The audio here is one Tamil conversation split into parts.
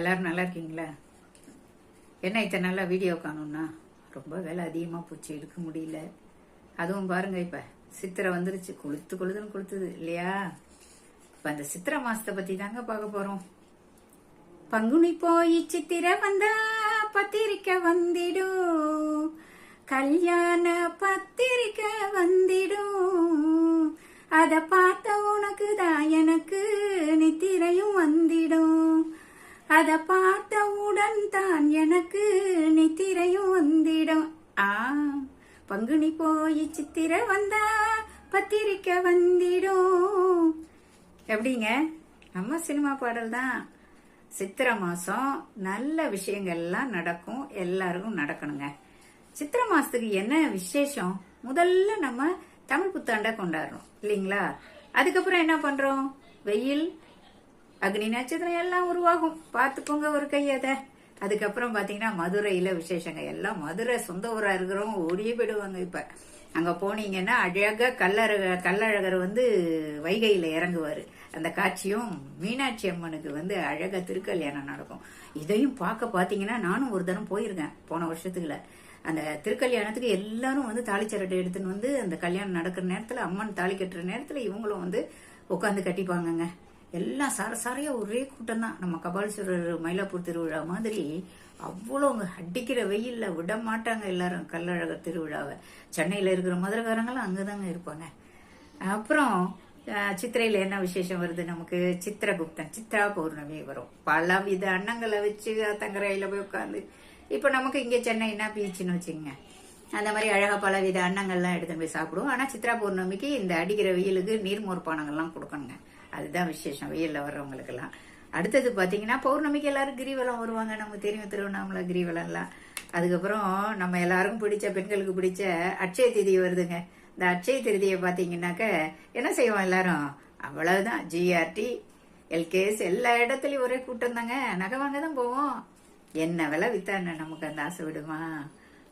எல்லாரும் நல்லா இருக்கீங்களா? என்ன இத்தனை நாளா வீடியோ காணும்னா ரொம்ப வேலை அதிகமாக போச்சு, எடுக்க முடியல. அதுவும் பாருங்க, இப்போ சித்திரை வந்துருச்சு, கொளுத்துன்னு கொளுத்துது இல்லையா? இப்போ அந்த சித்திரை மாசத்தை பற்றி தாங்க பார்க்க போகிறோம். பங்குனி போய் சித்திரை வந்தா பத்திரிக்கை வந்திடும், கல்யாண பத்திரிக்கை வந்திடும். அத பார்த்த உனக்கு தான் எனக்கு நித்திரையும் வந்திடும். அத பார்த்தவுடன் தான் எனக்கு நித்திரையும் வந்திடும். பங்குனி போய் சித்திரை வந்தா பத்திரிக்கை வந்திடும். எப்படிங்க? நம்ம சினிமா பாடல் தான். சித்திரை மாசம் நல்ல விஷயங்கள்லாம் நடக்கும், எல்லாருக்கும் நடக்கணுங்க. சித்திரை மாசத்துக்கு என்ன விசேஷம்? முதல்ல நம்ம தமிழ் புத்தாண்டை கொண்டாடுறோம் இல்லைங்களா? அதுக்கப்புறம் என்ன பண்றோம்? வெயில், அக்னி நட்சத்திரம் எல்லாம் உருவாகும், பார்த்துக்கோங்க ஒரு கையத. அதுக்கப்புறம் பாத்தீங்கன்னா மதுரையில விசேஷங்க. எல்லாம் மதுரை சொந்த ஊரா இருக்கிறவங்க ஓடியே போயிடுவாங்க. இப்ப அங்க போனீங்கன்னா அழகா கள்ளழகர் வைகையில இறங்குவாரு. அந்த காட்சியும் மீனாட்சி அம்மனுக்கு அழகா திருக்கல்யாணம் நடக்கும். இதையும் பாத்தீங்கன்னா நானும் ஒரு தரம் போயிருக்கேன் போன வருஷத்துக்குள்ள. அந்த திருக்கல்யாணத்துக்கு எல்லாரும் தாலிச்சரட்டை எடுத்துன்னு அந்த கல்யாணம் நடக்கிற நேரத்துல, அம்மன் தாலி கட்டுற நேரத்துல இவங்களும் உட்காந்து கட்டிப்பாங்கங்க. எல்லாம் சாரையா ஒரே கூட்டம் தான். நம்ம கபாலீஸ்வரர் மயிலாப்பூர் திருவிழா மாதிரி அவ்வளோ அடிக்கிற வெயில்ல விட மாட்டாங்க எல்லாரும் கள்ளழகர் திருவிழாவை. சென்னையில இருக்கிற மதுரைக்காரங்களும் அங்கதாங்க இருப்பாங்க. அப்புறம் சித்திரையில என்ன விசேஷம் வருது நமக்கு? சித்திரகுப்தன், சித்ரா பௌர்ணமி வரும். பல வித அன்னங்களை வச்சு தங்கரையில போய் உட்காந்து, இப்ப நமக்கு இங்க சென்னைன்னா பீச்சுன்னு வச்சுங்க, அந்த மாதிரி அழகா பல வித அன்னங்கள்லாம் எடுத்துன்னு போய் சாப்பிடுவோம். ஆனா சித்ரா பௌர்ணமிக்கு இந்த அடிக்கிற வெயிலுக்கு நீர்மோர் பானங்கள்லாம் கொடுக்கணுங்க. அதுதான் விசேஷம் வெயில்ல வர்றவங்களுக்கு எல்லாம். அடுத்தது பாத்தீங்கன்னா பௌர்ணமிக்கு எல்லாரும் கிரிவலம் வருவாங்க. நமக்கு தெரியும் திருவண்ணாமலை கிரிவலம் எல்லாம். அதுக்கப்புறம் நம்ம எல்லாருக்கும் பிடிச்ச, பெண்களுக்கு பிடிச்ச அட்சய திதி வருதுங்க. இந்த அட்சய திருதியை பாத்தீங்கன்னாக்க என்ன செய்வோம் எல்லாரும்? அவ்வளவுதான், ஜிஆர்டி, எல்கேஎஸ் எல்லா இடத்துலயும் ஒரே கூட்டம் தாங்க. நகை வாங்க தான் போவோம். என்ன விலை வித்தா என்ன, நமக்கு அந்த ஆசை விடுமா?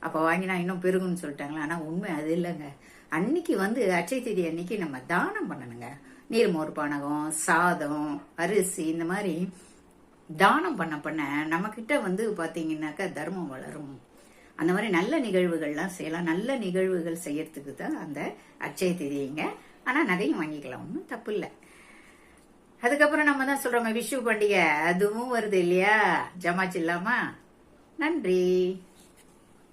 அப்ப வாங்கினா இன்னும் பெருகுன்னு சொல்லிட்டாங்களா? ஆனா உண்மை அது இல்லைங்க. அன்னைக்கு அட்சய திதி அன்னைக்கு நம்ம தானம் பண்ணணுங்க. நீர்மோர் பானகம், சாதம், அரிசி, இந்த மாதிரி தானம் பண்ண நம்ம கிட்ட பாத்தீங்கன்னாக்கா தர்மம் வளரும். அந்த மாதிரி நல்ல நிகழ்வுகள்லாம் செய்யலாம். நல்ல நிகழ்வுகள் செய்யறதுக்கு தான் அந்த அட்சய திதிங்க. ஆனா நகையும் வாங்கிக்கலாம், ஒன்றும் தப்பு இல்லை. அதுக்கப்புறம் நம்ம தான் சொல்றோமே விஷு பண்டிகை, அதுவும் வருது இல்லையா? ஜமாச்சு இல்லாமா? நன்றி.